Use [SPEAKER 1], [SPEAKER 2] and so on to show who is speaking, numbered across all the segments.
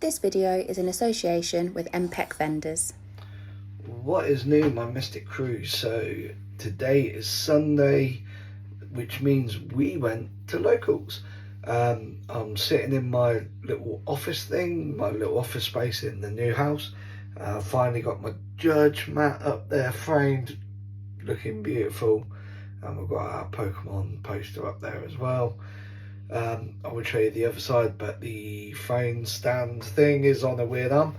[SPEAKER 1] This video is in association with MPEC vendors.
[SPEAKER 2] What is new, my Mystic crew? So today is Sunday, which means we went to locals. I'm sitting in my little office thing, my little office space in the new house. Finally got my judge mat up there framed, looking beautiful. And we've got our Pokemon poster up there as well. I will show you the other side, but the phone stand thing is on a weird arm.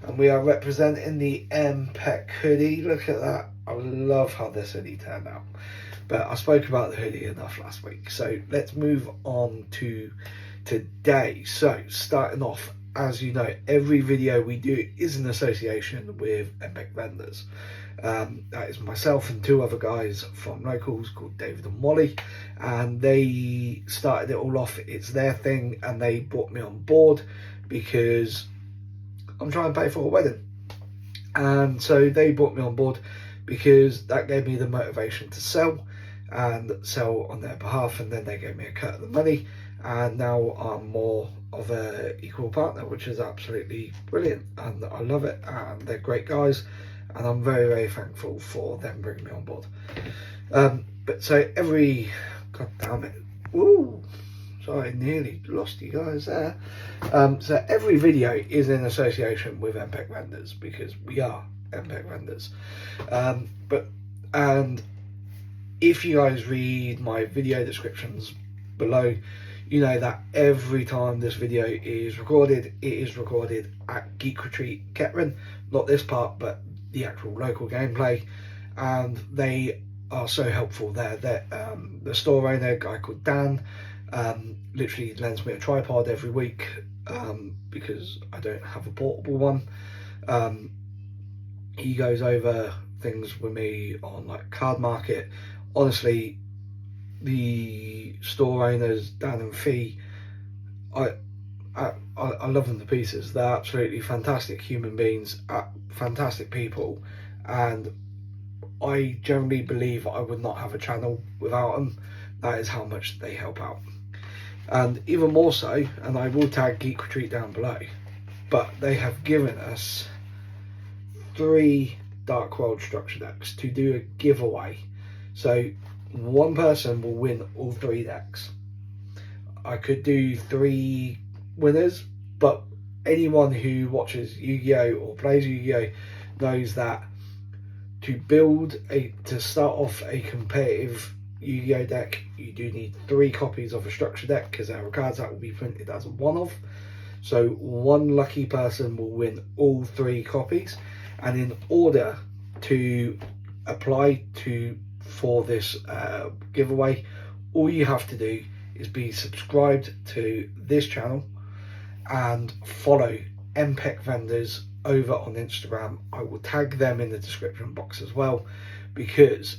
[SPEAKER 2] And we are representing the MPEC hoodie. Look at that. I love how this hoodie turned out. But I spoke about the hoodie enough last week. So let's move on to today. So starting off, as you know, every video we do is in association with MPEC vendors. That is myself and two other guys from locals called David and Wally. And they started it all off. It's their thing. And they brought me on board because I'm trying to pay for a wedding. And so they brought me on board because that gave me the motivation to sell and sell on their behalf, and then they gave me a cut of the money, and now I'm more of a equal partner, which is absolutely brilliant, and I love it, and they're great guys, and I'm very, very thankful for them bringing me on board. But so god damn it, woo, sorry, nearly lost you guys there. So every video is in association with MPEC vendors because we are MPEC vendors. And if you guys read my video descriptions below, you know that every time this video is recorded, it is recorded at Geek Retreat Kettering. Not this part, but the actual local gameplay. And they are so helpful there. The store owner, a guy called Dan, literally lends me a tripod every week because I don't have a portable one. He goes over things with me on like Card Market. Honestly, the store owners, Dan and Fee, I love them to pieces. They're absolutely fantastic human beings, fantastic people, and I generally believe I would not have a channel without them. That is how much they help out. And even more so, and I will tag Geek Retreat down below, but they have given us 3 Dark World structure decks to do a giveaway. So one person will win all 3 decks. I could do 3 winners, but anyone who watches Yu-Gi-Oh or plays Yu-Gi-Oh knows that to start off a competitive Yu-Gi-Oh deck, you do need 3 copies of a structure deck because there are cards that will be printed as a one-off. So one lucky person will win all 3 copies, and in order to apply for this giveaway, all you have to do is be subscribed to this channel and follow MPEC vendors over on Instagram. I will tag them in the description box as well, because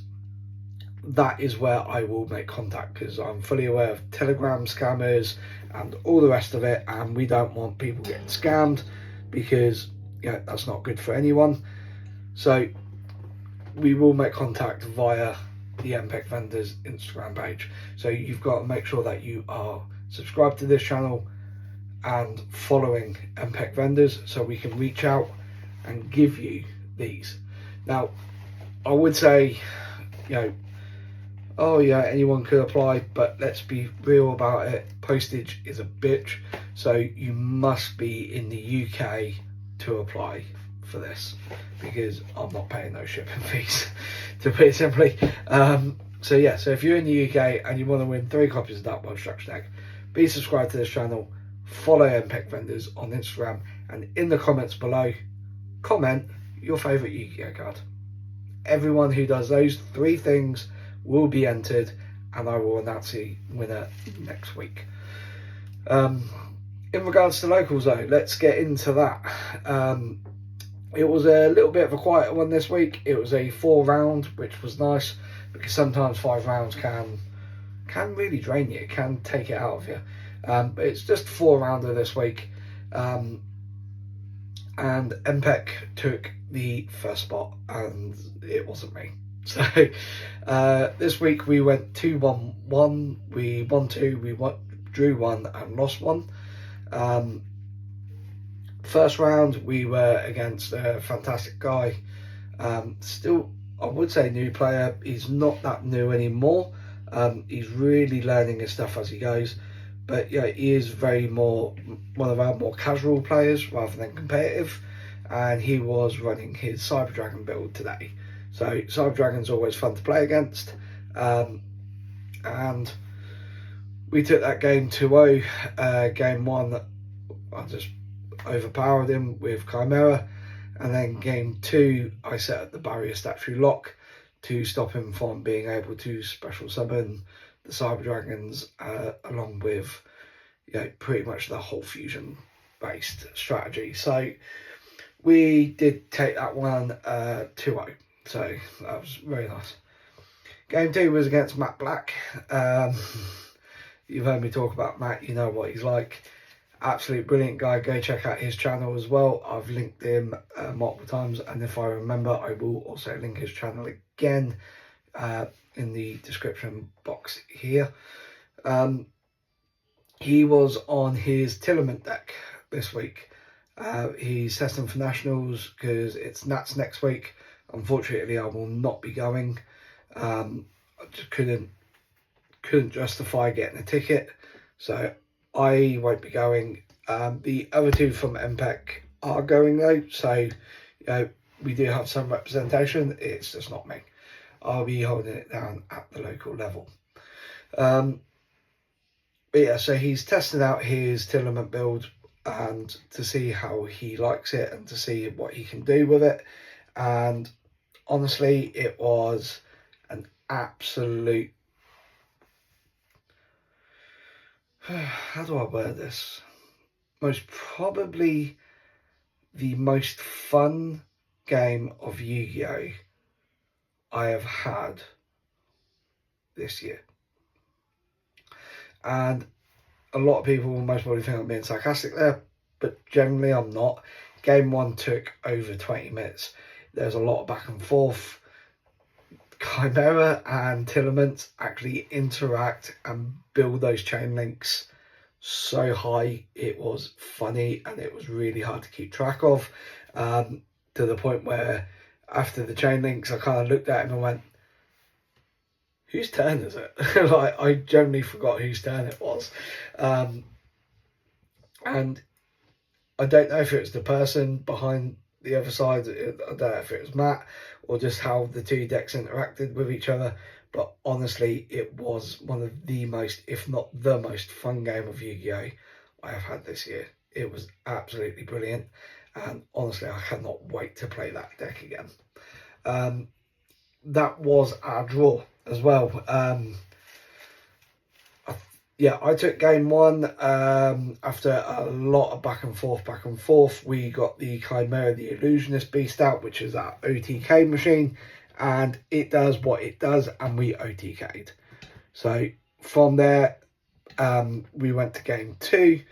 [SPEAKER 2] that is where I will make contact, because I'm fully aware of Telegram scammers and all the rest of it, and we don't want people getting scammed because that's not good for anyone. So we will make contact via the MPEC vendors Instagram page. So you've got to make sure that you are subscribed to this channel and following MPEC vendors so we can reach out and give you these. Now, I would say, oh yeah, anyone could apply, but let's be real about it. Postage is a bitch, so you must be in the UK to apply for this, because I'm not paying those shipping fees, to put it simply. So if you're in the UK and you want to win 3 copies of that one structure deck, be subscribed to this channel, follow MPEC vendors on Instagram, and in the comments below, comment your favourite Yu-Gi-Oh card. Everyone who does those 3 things will be entered, and I will announce the winner next week. In regards to locals though, let's get into that. It was a little bit of a quieter one this week. It was a 4 round, which was nice, because sometimes 5 rounds can really drain you. It can take it out of you. But it's just a 4 rounder this week. And MPEC took the first spot, and it wasn't me. So this week we went 2-1-1. We won 2, we drew 1 and lost 1. First round, we were against a fantastic guy. Still, I would say new player. He's not that new anymore. He's really learning his stuff as he goes. But yeah, he is very more one of our more casual players rather than competitive. And he was running his Cyber Dragon build today. So Cyber Dragon's always fun to play against. And we took that game 2-0. Game 1, I just overpowered him with Chimera. And then game 2, I set up the barrier statue lock to stop him from being able to special summon the Cyber Dragons, along with pretty much the whole fusion based strategy. So we did take that one 2-0. So that was very nice. Game 2 was against Matt Black. You've heard me talk about Matt, you know what he's like. Absolute brilliant guy. Go check out his channel as well. I've linked him multiple times, and if I remember, I will also link his channel again in the description box here. He was on his Tillerment deck this week. He's testing for nationals because it's Nats next week. Unfortunately, I will not be going. I just couldn't justify getting a ticket, so I won't be going. The other two from MPEC are going though, so we do have some representation. It's just not me. I'll be holding it down at the local level. But yeah, so he's testing out his Tillerment build and to see how he likes it and to see what he can do with it. And honestly, it was an absolute, how do I word this? Most probably the most fun game of Yu-Gi-Oh! I have had this year. And a lot of people will most probably think I'm being sarcastic there, but generally I'm not. Game 1 took over 20 minutes. There's a lot of back and forth. Chimera and Tillerment actually interact and build those chain links so high. It was funny and it was really hard to keep track of, to the point where after the chain links I kind of looked at him and went, whose turn is it? Like, I generally forgot whose turn it was. And I don't know if it was the person behind the other side, I don't know if it was Matt or just how the two decks interacted with each other, but honestly it was one of the most, if not the most fun game of Yu-Gi-Oh! I have had this year. It was absolutely brilliant, and honestly I cannot wait to play that deck again. That was our draw as well. I took game 1 after a lot of back and forth. We got the Chimera, the Illusionist Beast out, which is our OTK machine, and it does what it does, and we OTK'd. So from there, we went to game 2.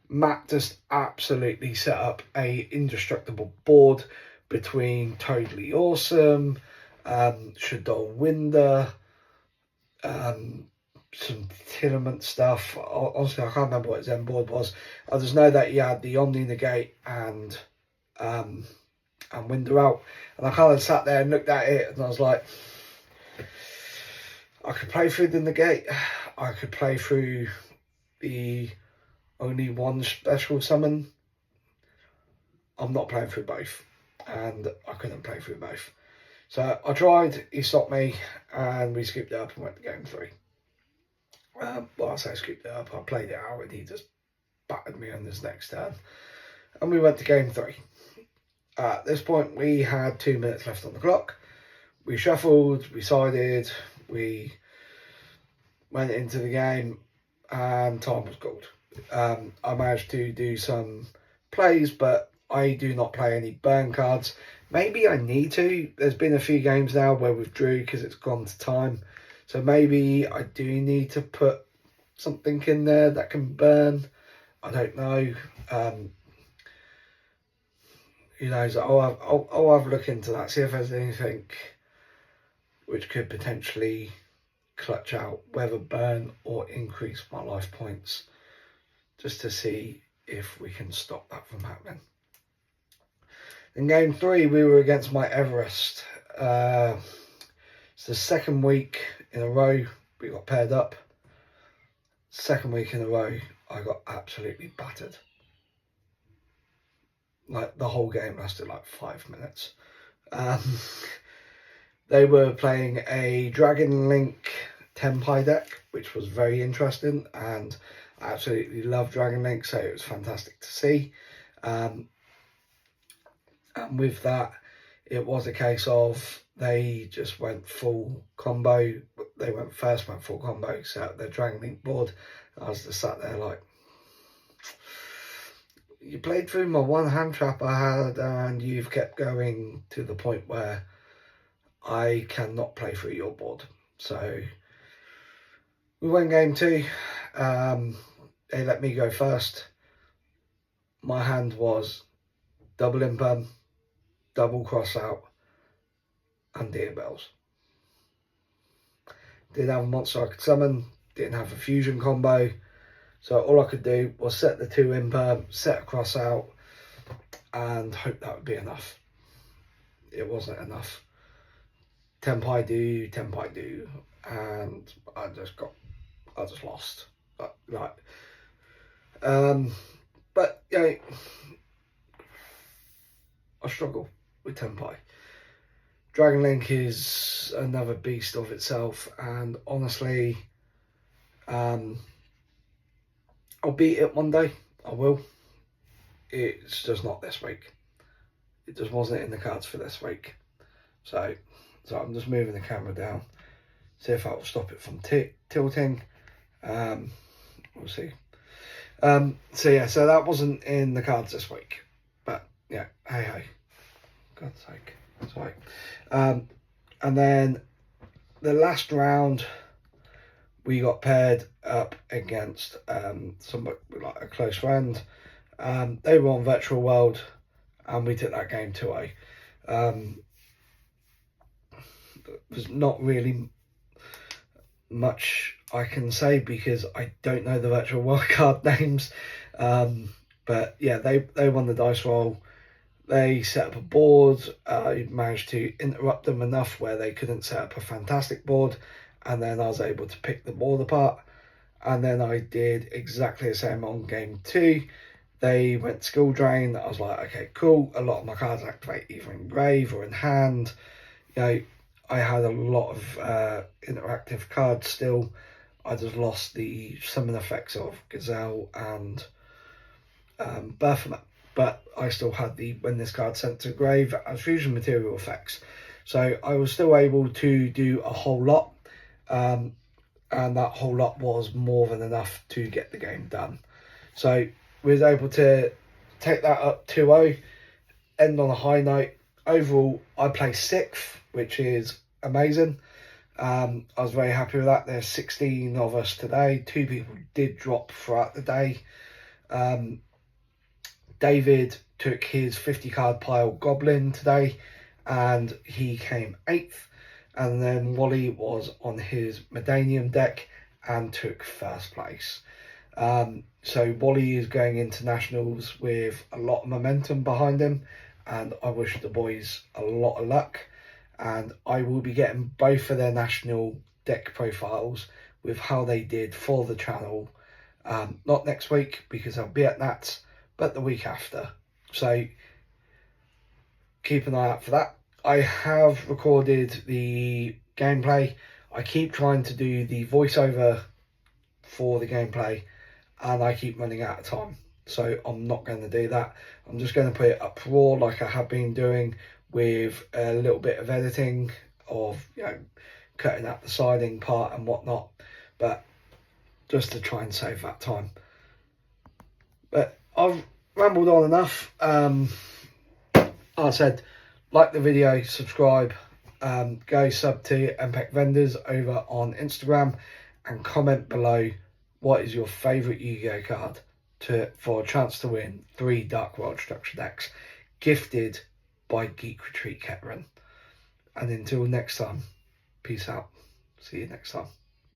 [SPEAKER 2] Matt just absolutely set up a indestructible board between Totally Awesome, Shadow Winder, some Tillerment stuff. Honestly, I can't remember what his end board was. I just know that he had the Omni Negate and Winder out, and I kind of sat there and looked at it, and I was like, I could play through the Negate, I could play through the only one special summon. I'm not playing through both, and I couldn't play through both. So I tried, he stopped me, and we scooped it up and went to game 3. Well, I say scooped it up, I played it out and he just battered me on his next turn. And we went to game 3. At this point, we had 2 minutes left on the clock. We shuffled, we sided, we went into the game, and time was called. I managed to do some plays, but I do not play any burn cards. Maybe I need to. There's been a few games now where we've drew because it's gone to time. So maybe I do need to put something in there that can burn. I don't know. Who knows? I'll have a look into that, see if there's anything which could potentially clutch out, whether burn or increase my life points, just to see if we can stop that from happening. In game 3, we were against my Everest. It's the second week in a row we got paired up. Second week in a row, I got absolutely battered. Like, the whole game lasted like 5 minutes. They were playing a Dragon Link Tenpai deck, which was very interesting, and I absolutely love Dragon Link, so it was fantastic to see. And with that, it was a case of they just went full combo. They went full combo, set up their Dragon Link board. I was just sat there like, you played through my one hand trap I had, and you've kept going to the point where I cannot play through your board. So we went game 2. They let me go first. My hand was double imperm, double cross out, and deer bells. Didn't have a monster I could summon, didn't have a fusion combo, so all I could do was set the 2 imperm, set a cross out, and hope that would be enough. It wasn't enough. Tenpai do, and I just lost. But you know, I struggle with Tenpai. Dragon Link is another beast of itself, and honestly, I'll beat it one day. I will. It's just not this week. It just wasn't in the cards for this week. So I'm just moving the camera down, see if that will stop it from tilting. We'll see. So that wasn't in the cards this week. But yeah, hey, God's sake. Sorry. And then the last round, we got paired up against somebody like a close friend. They were on Virtual World, and we took that game 2-0. There's not really much I can say because I don't know the Virtual World card names. But yeah, they won the dice roll. They set up a board. I managed to interrupt them enough where they couldn't set up a fantastic board, and then I was able to pick the board apart. And then I did exactly the same on game 2. They went skill drain. I was like, okay, cool. A lot of my cards activate either in grave or in hand. You know, I had a lot of interactive cards still. I just lost the summon effects of Gazelle and Baphomet. But I still had the when this card sent to grave as fusion material effects. So I was still able to do a whole lot. And that whole lot was more than enough to get the game done. So we was able to take that up 2-0, end on a high note. Overall, I placed 6th, which is amazing. I was very happy with that. There's 16 of us today. 2 people did drop throughout the day. David took his 50 card pile Goblin today, and he came 8th. And then Wally was on his Medanium deck and took 1st place. So Wally is going into nationals with a lot of momentum behind him, and I wish the boys a lot of luck. And I will be getting both of their national deck profiles with how they did for the channel. Not next week because I'll be at Nats, but the week after. So keep an eye out for that. I have recorded the gameplay. I keep trying to do the voiceover for the gameplay, and I keep running out of time. So I'm not going to do that. I'm just going to put it up raw like I have been doing, with a little bit of editing of, you know, cutting out the siding part and whatnot, but just to try and save that time. But I've rambled on enough. I said, like the video, subscribe, go sub to MPEC Vendors over on Instagram, and comment below what is your favourite Yu-Gi-Oh card for a chance to win 3 Dark World structure decks gifted by Geek Retreat Kettering. And until next time, peace out. See you next time.